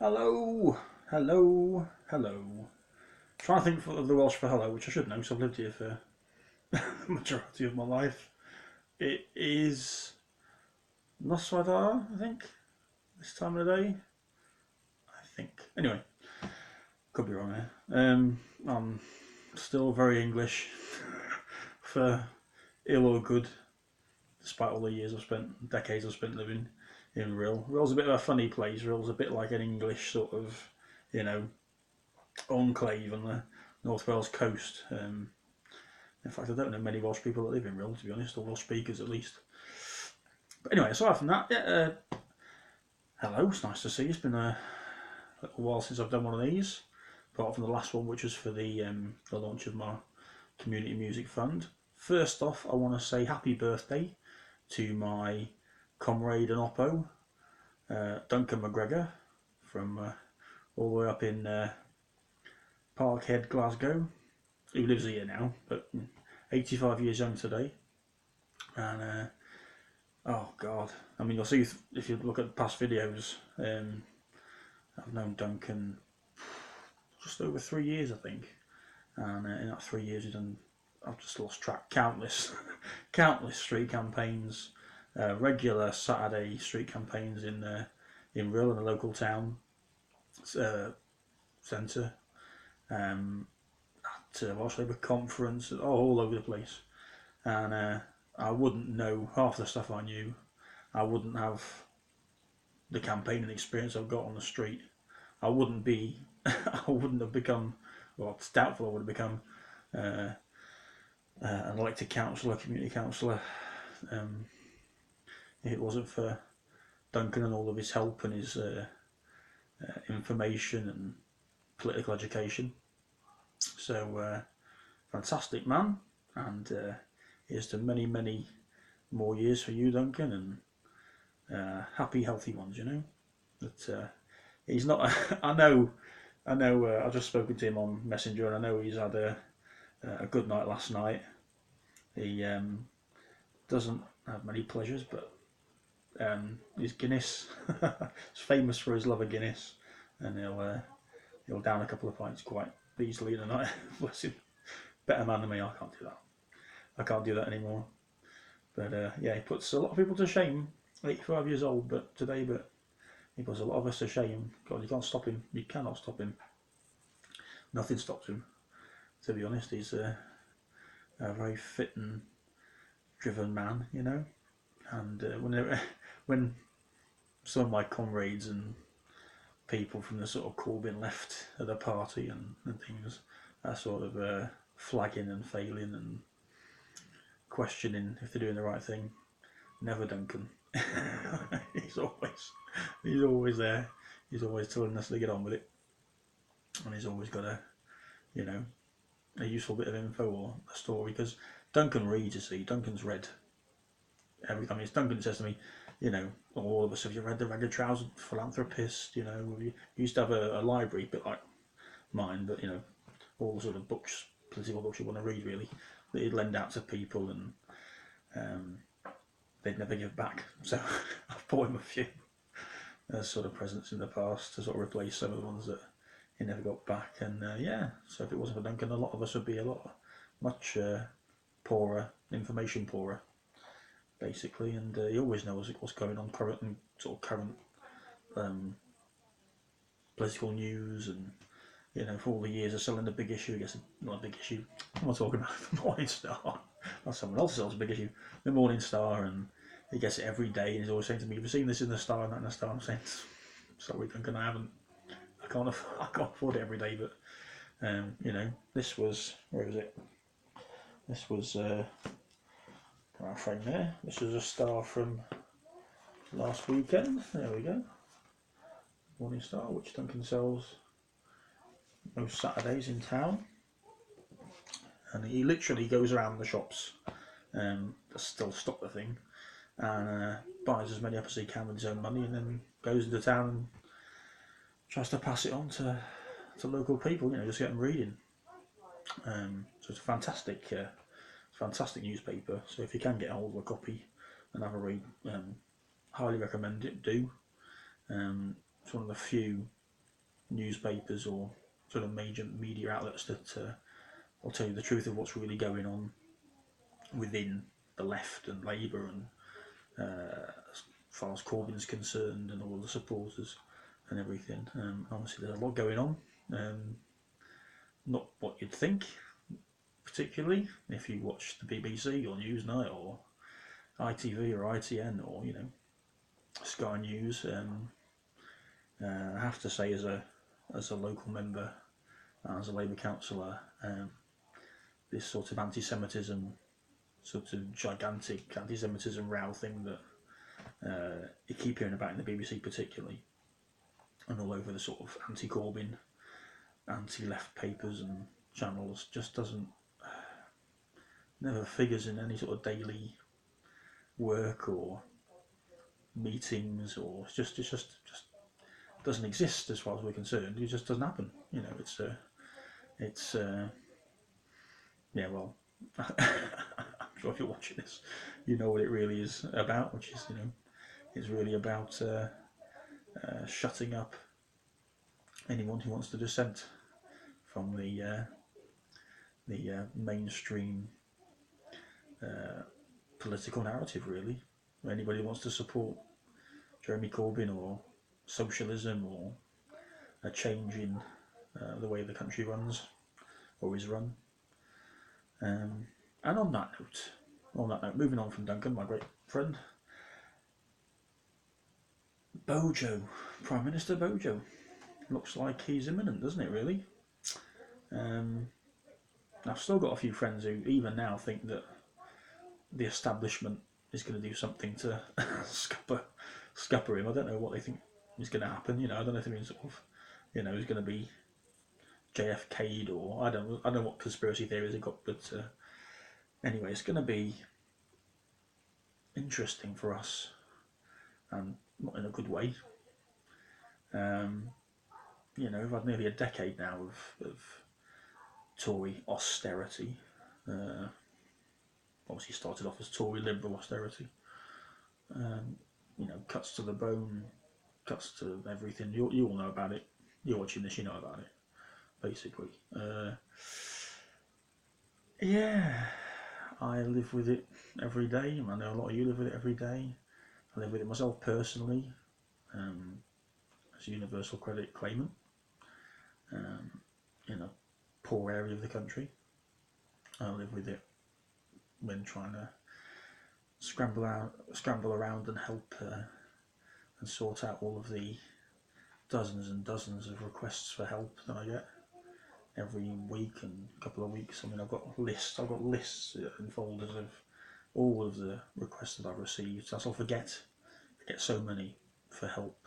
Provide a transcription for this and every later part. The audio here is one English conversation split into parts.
Hello, hello, hello. Trying to think of the Welsh for hello, which I should know because I've lived here for the majority of my life. It is Noswaith, I think, this time of the day. I think. Anyway, could be wrong there. I'm still very English for ill or good, despite all the years I've spent, decades I've spent living in Rhyl. Rhyl's a bit of a funny place. Rhyl's a bit like an English sort of, you know, enclave on the North Wales coast. In fact, I don't know many Welsh people that live in Rhyl, to be honest, or Welsh speakers at least. But anyway, aside from that, yeah, hello, it's nice to see you. It's been a little while since I've done one of these, apart from the last one, which was for the launch of my community music fund. First off, I want to say happy birthday to my comrade and oppo, Duncan McGregor, from all the way up in Parkhead, Glasgow, who lives here now, but 85 years young today. And oh God, I mean, you'll see if you look at past videos. I've known Duncan just over 3 years, I think, and in that 3 years, I've just lost track. Countless, countless street campaigns, regular Saturday street campaigns in Rhyl, in a local town centre. Um, to Welsh Labour conference, all over the place, and I wouldn't know half the stuff I knew. I wouldn't have the campaigning experience I've got on the street. I wouldn't be, I wouldn't have become, well, it's doubtful I would have become uh, an elected councillor, community councillor, um, if it wasn't for Duncan and all of his help and his information and political education. So, fantastic man, and here's to many, many more years for you, Duncan, and happy, healthy ones, you know. But he's not, I know, I've just spoken to him on Messenger, and I know he's had a good night last night. He doesn't have many pleasures, but his Guinness, he's famous for his love of Guinness, and he'll down a couple of pints quite easily in a night. Bless him. Better man than me. I can't do that. I can't do that anymore. But yeah, he puts a lot of people to shame. 85 years old, but today, but he puts a lot of us to shame. God, you can't stop him. You cannot stop him. Nothing stops him. To be honest, he's a very fit and driven man, you know. And when some of my comrades and people from the sort of Corbyn left of the party and things are sort of flagging and failing and questioning if they're doing the right thing, never Duncan. he's always there. He's always telling us to get on with it, and he's always got you know a useful bit of info or a story, because Duncan reads. You see, Duncan's read every. I mean, Duncan says to me, all of us, have you read the Ragged Trousered Philanthropist? You used to have a library, a bit like mine, but all the sort of books, political books you want to read, really, that he'd lend out to people, and they'd never give back. So I've bought him a few as sort of presents in the past to sort of replace some of the ones that he never got back. And yeah, so if it wasn't for Duncan, a lot of us would be much poorer, information poorer, basically. And he always knows what's going on, current um, political news, and for all the years of selling the big issue, I guess not a big issue. I'm not talking about the Morning Star. That's someone else sells a big issue, the Morning Star, and he gets it every day. And he's always saying to me, "Have you seen this in the Star and that in the Star?" I'm saying, "Sorry, Duncan, I haven't. I can't afford it every day." But this was, where was it? This was our frame there. This was a Star from last weekend. There we go. Morning Star, which Duncan sells most Saturdays in town, and he literally goes around the shops that still stock the thing, and buys as many up as he can with his own money, and then goes into town and tries to pass it on to local people, just get them reading. So it's a fantastic newspaper. So if you can get hold of a copy and have a read, highly recommend it. Do. It's one of the few newspapers or sort of major media outlets that will tell you the truth of what's really going on within the left and Labour, and as far as Corbyn's concerned and all the supporters and everything. Obviously, there's a lot going on. Not what you'd think, particularly if you watch the BBC or Newsnight or ITV or ITN or Sky News. I have to say, as a local member, as a Labour councillor, this sort of anti-Semitism, sort of gigantic anti-Semitism row thing that you keep hearing about in the BBC particularly, and all over the sort of anti-Corbyn, anti-left papers and channels, just never figures in any sort of daily work or meetings, or it just doesn't exist as far as we're concerned. It just doesn't happen. It's yeah. Well, I'm sure if you're watching this, you know what it really is about, which is it's really about shutting up anyone who wants to dissent from the mainstream political narrative. Really, anybody who wants to support Jeremy Corbyn or socialism or a change in the way the country runs or is run. And on that note, moving on from Duncan, my great friend, BoJo, Prime Minister BoJo, looks like he's imminent, doesn't it? Really. I've still got a few friends who even now think that the establishment is going to do something to scupper him. I don't know what they think is going to happen. I don't know if they mean sort of, he's going to be JFK'd, or I don't know what conspiracy theories they got, but anyway, it's going to be interesting for us, and not in a good way. We've had nearly a decade now of Tory austerity. Obviously started off as Tory Liberal austerity. Cuts to the bone, cuts to everything. You all know about it. You're watching this, you know about it, basically. Yeah, I live with it every day. I know a lot of you live with it every day. I live with it myself personally, as a universal credit claimant, in a poor area of the country. I live with it when trying to scramble around and help and sort out all of the dozens and dozens of requests for help that I get every week and couple of weeks. I mean, I've got lists and folders of all of the requests that I've received. So I'll forget so many for help: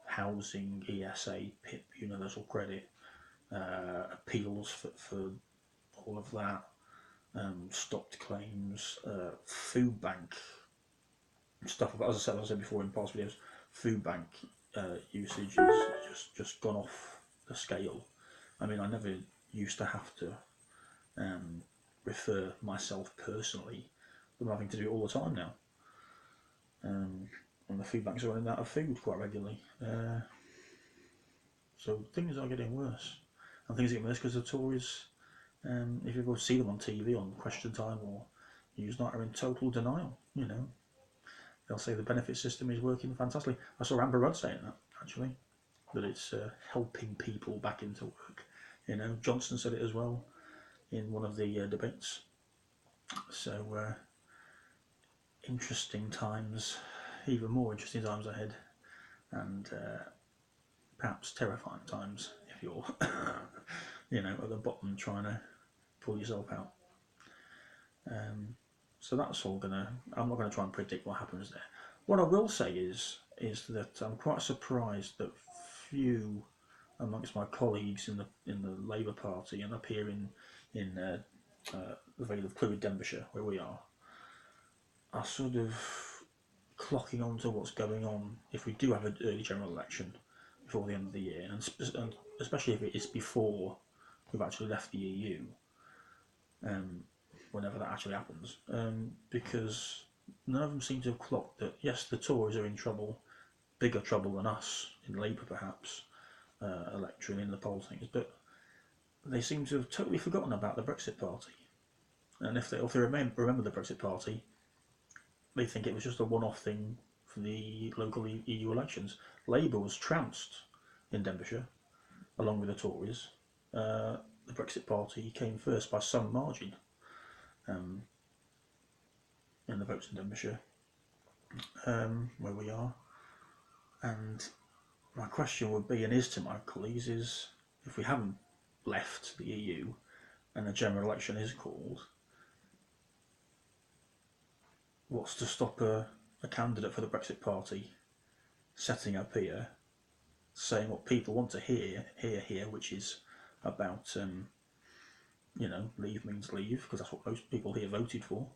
housing, ESA, PIP, universal credit, appeals for all of that, stopped claims, food bank stuff. As I said before in past videos, food bank usage is just gone off the scale. I mean, I never used to have to refer myself personally, but I'm having to do it all the time now. And the food banks are running out of food quite regularly. So things are getting worse. And things are getting worse because the Tories, if you go see them on TV on Question Time or Newsnight, are in total denial. They'll say the benefit system is working fantastically. I saw Amber Rudd saying that, actually, that it's helping people back into work. Johnson said it as well in one of the debates. So interesting times, even more interesting times ahead, and perhaps terrifying times if you're, at the bottom trying to pull yourself out. So that's all I'm not gonna try and predict what happens there. What I will say is that I'm quite surprised that few amongst my colleagues in the Labour Party and up here in the Vale of Clwyd, Denbighshire, where we are sort of clocking on to what's going on if we do have an early general election before the end of the year, and especially if it is before we've actually left the EU, whenever that actually happens, because none of them seem to have clocked that, yes, the Tories are in trouble, bigger trouble than us, in Labour perhaps, electorate in the poll things, but they seem to have totally forgotten about the Brexit Party. And if they remember the Brexit Party, they think it was just a one-off thing for the local EU elections. Labour was trounced in Denbighshire, along with the Tories. The Brexit Party came first by some margin in the votes in Denbighshire, where we are. And my question would be, and is to my colleagues, is if we haven't left the EU and a general election is called, what's to stop a candidate for the Brexit Party setting up here, saying what people want to hear here, which is about, leave means leave, because that's what most people here voted for,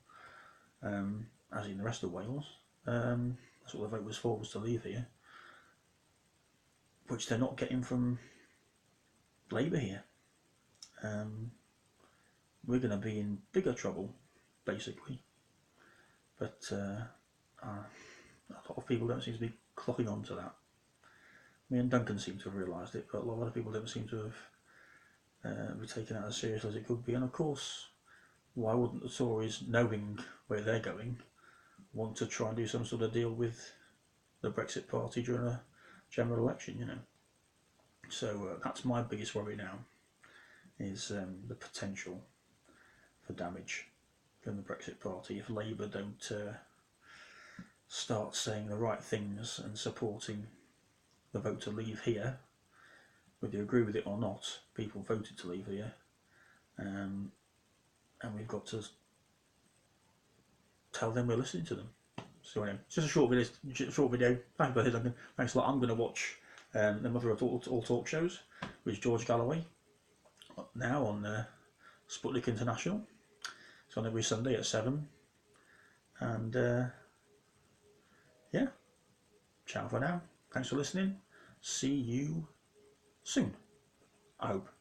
as in the rest of Wales. That's what the vote was for, was to leave here, which they're not getting from Labour here. We're going to be in bigger trouble, basically. But a lot of people don't seem to be clocking on to that. Me and Duncan seem to have realised it, but a lot of people don't seem to have be taken out as seriously as it could be. And of course, why wouldn't the Tories, knowing where they're going, want to try and do some sort of deal with the Brexit Party during a general election, So that's my biggest worry now, is the potential for damage from the Brexit Party if Labour don't start saying the right things and supporting the vote to leave here. Whether you agree with it or not, people voted to leave here, and we've got to tell them we're listening to them. So anyway, it's just a short video. Thanks for Duncan. Thanks a lot. I'm going to watch the Mother of all talk shows with George Galloway now on Sputnik International. It's on every Sunday at 7. And yeah, ciao for now. Thanks for listening. See you soon, I hope.